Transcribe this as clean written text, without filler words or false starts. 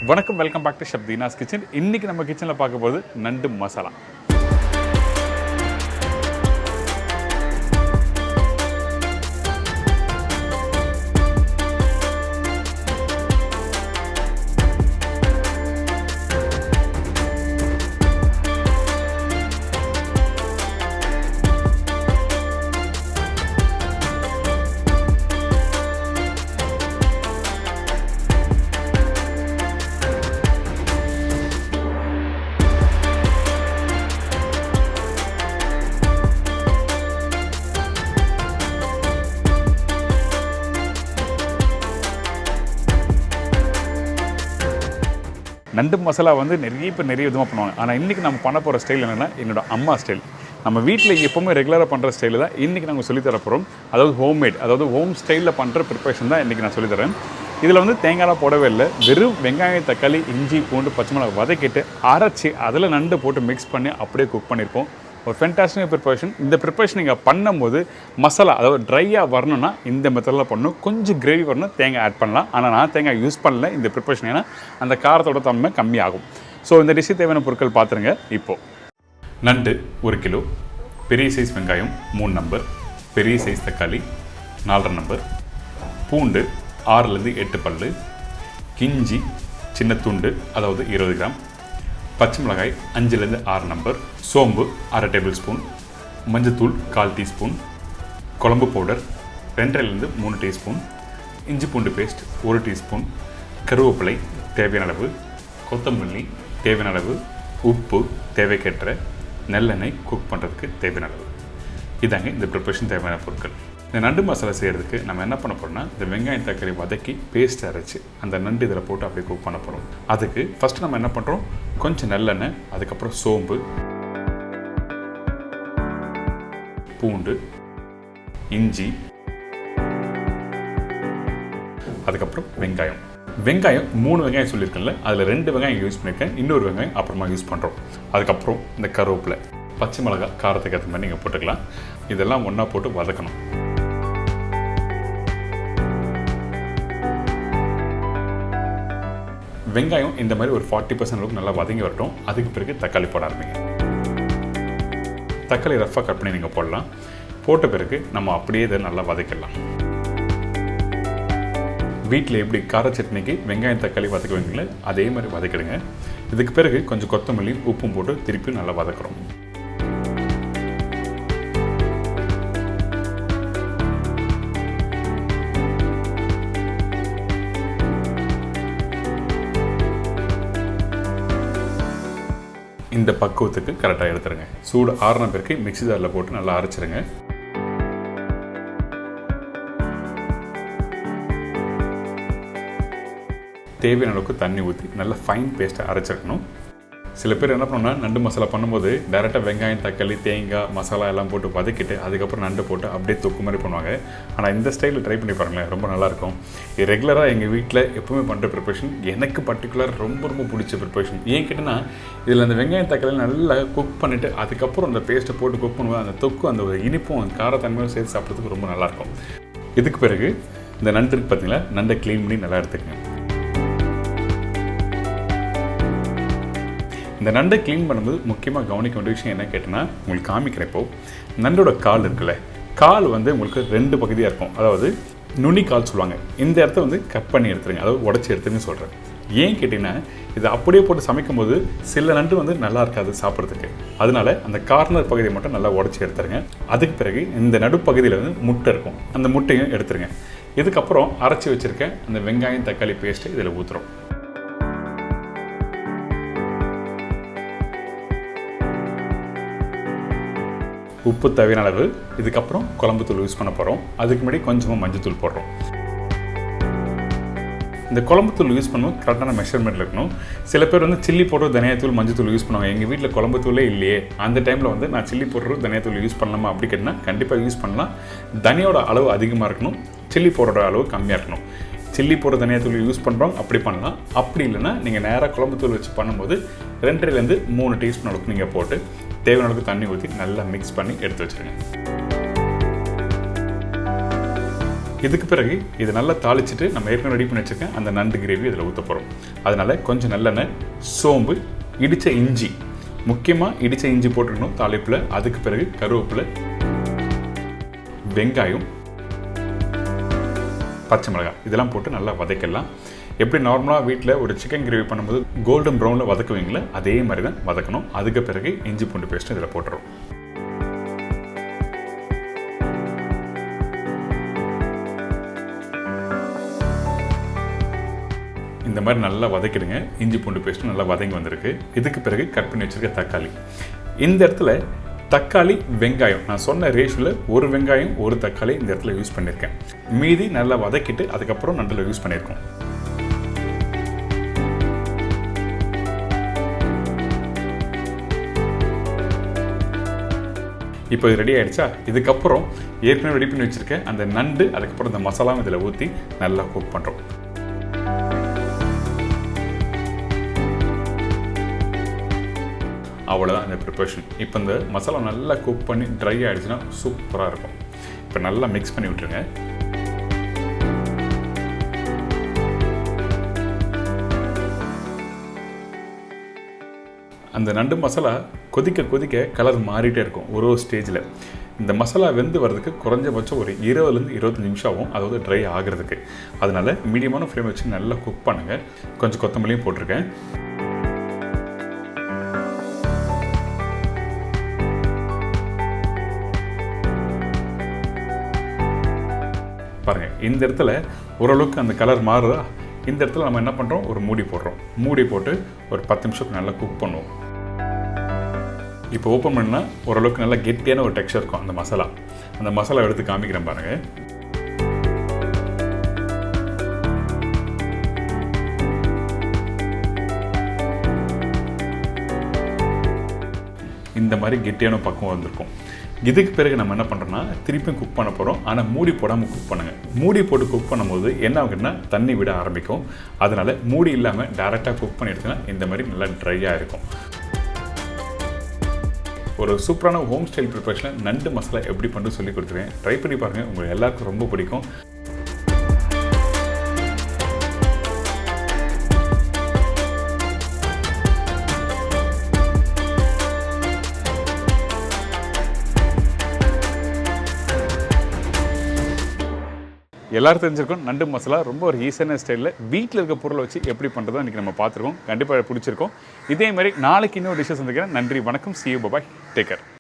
வணக்கம், welcome back to chef Deena's kitchen. இன்றைக்கி நம்ம கிச்சனில் பார்க்க போகிறது நண்டு மசாலா. நண்டு மசாலா வந்து நிறைய விதமாக பண்ணுவாங்க. ஆனால் இன்றைக்கி நம்ம பண்ண போகிற ஸ்டைல் என்னென்னா என்னோட அம்மா ஸ்டைல். நம்ம வீட்டில் எப்போவுமே ரெகுலராக பண்ணுற ஸ்டைலு தான் இன்றைக்கி நாங்கள் சொல்லித்தர போகிறோம். அதாவது ஹோம்மேட், அதாவது ஹோம் ஸ்டைலில் பண்ணுற ப்ரிப்பரேஷன் தான் இன்றைக்கி நான் சொல்லித்தரேன். இதில் வந்து தேங்காய்லாம் போடவே இல்லை. வெறும் வெங்காயம், தக்காளி, இஞ்சி, பூண்டு, பச்சை மிளகாய் வதக்கிட்டு அரைச்சி அதில் நண்டு போட்டு மிக்ஸ் பண்ணி அப்படியே குக் பண்ணியிருப்போம். ஒரு ஃபென்டாஸ்டிக் ப்ரிப்பரேஷன். இந்த ப்ரிப்பரேஷன் நீங்கள் பண்ணும்போது மசாலா அதாவது ட்ரையாக வரணும்னா இந்த மெத்தடில் பண்ணணும். கொஞ்சம் கிரேவி வரணும், தேங்காய் ஆட் பண்ணலாம். ஆனால் நான் தேங்காய் யூஸ் பண்ணல இந்த ப்ரிப்பரேஷன், ஏன்னா அந்த காரத்தோட தன்மை கம்மியாகும். ஸோ இந்த டிஷ்ஷுக்கு தேவையான பொருட்கள் பார்த்துருங்க. இப்போது நண்டு 1 கிலோ, பெரிய சைஸ் வெங்காயம் 3 நம்பர், பெரிய சைஸ் தக்காளி 4 நம்பர், பூண்டு 6-8 பல், இஞ்சி சின்ன துண்டு அதாவது 20 கிராம், பச்சை மிளகாய் 5-6 நம்பர், சோம்பு 1/2 டேபிள் ஸ்பூன், மஞ்சத்தூள் 1/4 டீஸ்பூன், குழம்பு பவுடர் 2-3 டீஸ்பூன், இஞ்சி பூண்டு பேஸ்ட் 1 டீஸ்பூன், கருவேப்பிலை தேவையான அளவு, கொத்தமல்லி தேவையான அளவு, உப்பு தேவைக்கேற்ற, நல்லெண்ணெய் குக் பண்ணுறதுக்கு தேவையான அளவு. இதாங்க இந்த ப்ரிப்பரேஷன் தேவையான பொருட்கள். இந்த நண்டு மசாலா செய்கிறதுக்கு நம்ம என்ன பண்ண போகிறோம்னா, இந்த வெங்காயம் தக்காளி வதக்கி பேஸ்ட் அரைச்சி அந்த நண்டு இதில் போட்டு அப்படியே குக் பண்ண போகிறோம். அதுக்கு ஃபஸ்ட்டு நம்ம என்ன பண்ணுறோம், கொஞ்சம் நல்லெண்ணெய், அதுக்கப்புறம் சோம்பு, பூண்டு, இஞ்சி, அதுக்கப்புறம் வெங்காயம். வெங்காயம் 3 வெங்காயம் சொல்லியிருக்கேன்ல, அதில் 2 வெங்காயம் யூஸ் பண்ணியிருக்கேன், இன்னொரு வெங்காயம் அப்புறமா யூஸ் பண்ணுறோம். அதுக்கப்புறம் இந்த கருவேப்பிலை, பச்சை மிளகாய் காரத்துக்கு ஏற்ற மாதிரி நீங்கள் போட்டுக்கலாம். இதெல்லாம் ஒன்றா போட்டு வதக்கணும். வெங்காயம் இந்த மாதிரி ஒரு 40% அளவுக்கு நல்லா வதங்கி வரட்டும். அதுக்கு பிறகு தக்காளி போட ஆரம்பிங்க. தக்காளி ரஃபாக கட் பண்ணி நீங்கள் போடலாம். போட்ட பிறகு நம்ம அப்படியே இதை நல்லா வதக்கிடலாம். வீட்டில் எப்படி கார சட்னிக்கு வெங்காயம் தக்காளி வதக்குவீங்களே அதே மாதிரி வதக்கிடுங்க. இதுக்கு பிறகு கொஞ்சம் கொத்தமல்லி உப்பும் போட்டு திருப்பி நல்லா வதக்குறோம். இந்த பக்குவத்துக்கு கரெக்டாக எடுத்துருங்க. சூடு ஆறின பிறகு மிக்ஸி ஜாரில் போட்டு நல்லா அரைச்சிருங்க. தேவையான அளவுக்கு தண்ணி ஊற்றி நல்லா ஃபைன் பேஸ்ட்டை அரைச்சிருக்கணும். சில பேர் என்ன பண்ணணும்னா, நண்டு மசாலா பண்ணும்போது டேரெக்டாக வெங்காயம் தக்காளி தேங்காய் மசாலா எல்லாம் போட்டு வதக்கிட்டு அதுக்கப்புறம் நண்டு போட்டு அப்படியே தொக்கு மாதிரி பண்ணுவாங்க. ஆனால் இந்த ஸ்டைலில் ட்ரை பண்ணி பாருங்களேன், ரொம்ப நல்லாயிருக்கும். இது ரெகுலராக எங்கள் வீட்டில் எப்பவுமே பண்ணுற ப்ரிப்பரேஷன். எனக்கு பர்டிகுலர் ரொம்ப பிடிச்ச ப்ரிப்பரேஷன். ஏன் கேட்டேன்னா, இதில் அந்த வெங்காயம் தக்காளி நல்லா குக் பண்ணிவிட்டு அதுக்கப்புறம் அந்த பேஸ்ட்டை போட்டு குக் பண்ணுவேன். அந்த தொக்கு அந்த ஒரு இனிப்பும் அந்த காரத்தன்மையும் சேர்த்து சாப்பிட்றதுக்கு ரொம்ப நல்லாயிருக்கும். இதுக்கு பிறகு இந்த நண்டுக்கு பார்த்தீங்களா, நண்டை க்ளீன் பண்ணி நல்லா எடுத்துக்கங்க. இந்த நண்டை க்ளீன் பண்ணும்போது முக்கியமாக கவனிக்க வேண்டிய விஷயம் என்ன கேட்டேன்னா, உங்களுக்கு காமிக்கிறப்போ நண்டோட கால் இருக்குல்ல, கால் வந்து உங்களுக்கு 2 பகுதியாக இருக்கும். அதாவது நுனி கால் சொல்லுவாங்க. இந்த இடத்த வந்து கட் பண்ணி எடுத்துருங்க, அதாவது உடச்சி எடுத்துருங்க சொல்கிறேன். ஏன் கேட்டிங்கன்னா, இதை அப்படியே போட்டு சமைக்கும் போது சில நண்டு வந்து நல்லா இருக்காது சாப்பிட்றதுக்கு. அதனால அந்த கார்னர் பகுதியை மட்டும் நல்லா உடச்சி எடுத்துருங்க. அதுக்கு பிறகு இந்த நடுப்பகுதியில் வந்து முட்டை இருக்கும், அந்த முட்டையும் எடுத்துருங்க. இதுக்கப்புறம் அரைச்சி வச்சுருக்க அந்த வெங்காயம் தக்காளி பேஸ்ட்டு இதில் ஊற்றுறோம். உப்பு தேவையான அளவு. இதுக்கப்புறம் குழம்புத்தூள் யூஸ் பண்ண போகிறோம். அதுக்கு முன்னாடி கொஞ்சமாக மஞ்சத்தூள் போடுறோம். இந்த குழம்புத்தூள் யூஸ் பண்ணும்போது கரெக்டான மெஷர்மெண்ட்டில் இருக்கணும். சில பேர் வந்து சில்லி பவுடர், தனியாத்தூள், மஞ்சத்தூள் யூஸ் பண்ணுவாங்க. எங்கள் வீட்டில் குழம்புத்தூளே இல்லையே, அந்த டைமில் வந்து நான் சில்லி பவுடர், தனியாத்தூள் யூஸ் பண்ணலாமா அப்படி கேட்டால் கண்டிப்பாக யூஸ் பண்ணலாம். தனியோட அளவு அதிகமாக இருக்கணும், சில்லி பவுடரோட அளவு கம்மியாக இருக்கணும். சில்லி பவுடர் தனியாத்தூள் யூஸ் பண்ணுறோம் அப்படி பண்ணலாம். அப்படி இல்லைன்னா நீங்கள் நேராக குழம்புத்தூள் வச்சு பண்ணும்போது 2-3 டீஸ்பூன் அளவுக்கு நீங்கள் போட்டு தேவையான அளவுக்கு தண்ணி ஊற்றி நல்லா மிக்ஸ் பண்ணி எடுத்து வச்சுருங்க. இதுக்கு பிறகு இது நல்லா தாளிச்சிட்டு நம்ம ஏற்கனவே ரெடி பண்ணி வச்சுருக்கேன் அந்த நண்டு கிரேவி இதில் ஊற்ற போகிறோம். அதனால் கொஞ்சம் நல்லெண்ணெய், சோம்பு, இடித்த இஞ்சி, முக்கியமாக இடித்த இஞ்சி போட்டுக்கணும் தாளிப்பில். அதுக்கு பிறகு கருவேப்பிலை, வெங்காயம், பச்சை மிளகாய் இதெல்லாம் போட்டு நல்லா வதக்கலாம். எப்படி நார்மலாக வீட்டில் ஒரு சிக்கன் கிரேவி பண்ணும்போது கோல்டன் ப்ரௌனில் வதக்குவீங்களே அதே மாதிரி தான் வதக்கணும். அதுக்கு பிறகு இஞ்சி பூண்டு பேஸ்ட்டு இதில் போட்டுரும். இந்த மாதிரி நல்லா வதக்கிடுங்க. இஞ்சி பூண்டு பேஸ்ட்டு நல்லா வதங்கி வந்திருக்கு. இதுக்கு பிறகு கட் பண்ணி வச்சுருக்க தக்காளி. இந்த இடத்துல தக்காளி, வெங்காயம் நான் சொன்ன ரேஷியோவில் ஒரு வெங்காயம் ஒரு தக்காளி இந்த இடத்துல யூஸ் பண்ணியிருக்கேன். மீதி நல்லா வதக்கிட்டு அதுக்கப்புறம் நண்டில் யூஸ் பண்ணியிருக்கோம். இப்போ இது ரெடி ஆகிடுச்சா? இதுக்கப்புறம் ஏற்கனவே ரெடி பண்ணி வச்சுருக்கேன் அந்த நண்டு, அதுக்கப்புறம் இந்த மசாலாவும் இதில் ஊற்றி நல்லா குக் பண்ணுறோம். அவ்வளோதான் இந்த ப்ரிப்பரேஷன். இப்போ இந்த மசாலா நல்லா குக் பண்ணி ட்ரை ஆகிடுச்சுன்னா சூப்பராக இருக்கும். இப்போ நல்லா மிக்ஸ் பண்ணி விட்டுருங்க. அந்த நண்டு மசாலா கொதிக்க கொதிக்க கலர் மாறிட்டே இருக்கும் ஒரு ஸ்டேஜில். இந்த மசாலா வெந்து வர்றதுக்கு குறைஞ்சபட்சம் ஒரு 20லேருந்து 25 நிமிஷம் ஆகும், அதாவது ட்ரை ஆகிறதுக்கு. அதனால் மீடியமான ஃப்ளேம் வச்சு நல்லா குக் பண்ணுங்கள். கொஞ்சம் கொத்தமல்லியும் போட்டிருக்கேன். பாருங்கள், இந்த இடத்துல ஓரளவுக்கு அந்த கலர் மாறுதா? இந்த இடத்துல நம்ம என்ன பண்ணுறோம், ஒரு மூடி போடுறோம். மூடி போட்டு ஒரு 10 நிமிஷத்துக்கு நல்லா குக் பண்ணுவோம். இப்போ ஓப்பன் பண்ணால் ஓரளவுக்கு நல்லா கெட்டியான ஒரு டெக்ஸ்சர் இருக்கும் அந்த மசாலா. அந்த மசாலா எடுத்து காமிக்கிறேன் பாருங்கள். இந்த மாதிரி கெட்டியான பக்குவம் வந்திருக்கும். இதுக்கு பிறகு நம்ம என்ன பண்ணுறோம்னா திருப்பியும் குக் பண்ண போகிறோம். ஆனால் மூடி போடாமல் குக் பண்ணுங்கள். மூடி போட்டு குக் பண்ணும்போது என்ன ஆகுதுன்னா தண்ணி விட ஆரம்பிக்கும். அதனால் மூடி இல்லாமல் டேரெக்டாக குக் பண்ணி எடுத்தீங்கன்னா இந்த மாதிரி நல்லா ட்ரையாக இருக்கும். ஒரு சூப்பரான ஹோம் ஸ்டைல் ப்ரிப்பரேஷனில் நண்டு மசாலா எப்படி பண்ணுறது சொல்லி கொடுத்துருக்கேன். ட்ரை பண்ணி பாருங்கள், உங்களுக்கு எல்லாருக்கும் ரொம்ப பிடிக்கும். எல்லாரும் தெரிஞ்சிருக்கோம் நண்டு மசாலா ரொம்ப ஒரு ஈஸியான ஸ்டைலில் வீட்டில் இருக்க பொருளை வச்சு எப்படி பண்ணுறதோ இன்றைக்கி நம்ம பார்த்துருக்கோம். கண்டிப்பாக பிடிச்சிருக்கோம். இதே மாதிரி நாளைக்கு இன்னொரு டிஷ்ஷஸ் வந்துக்கிறேன். நன்றி, வணக்கம், see you, bye bye, take care.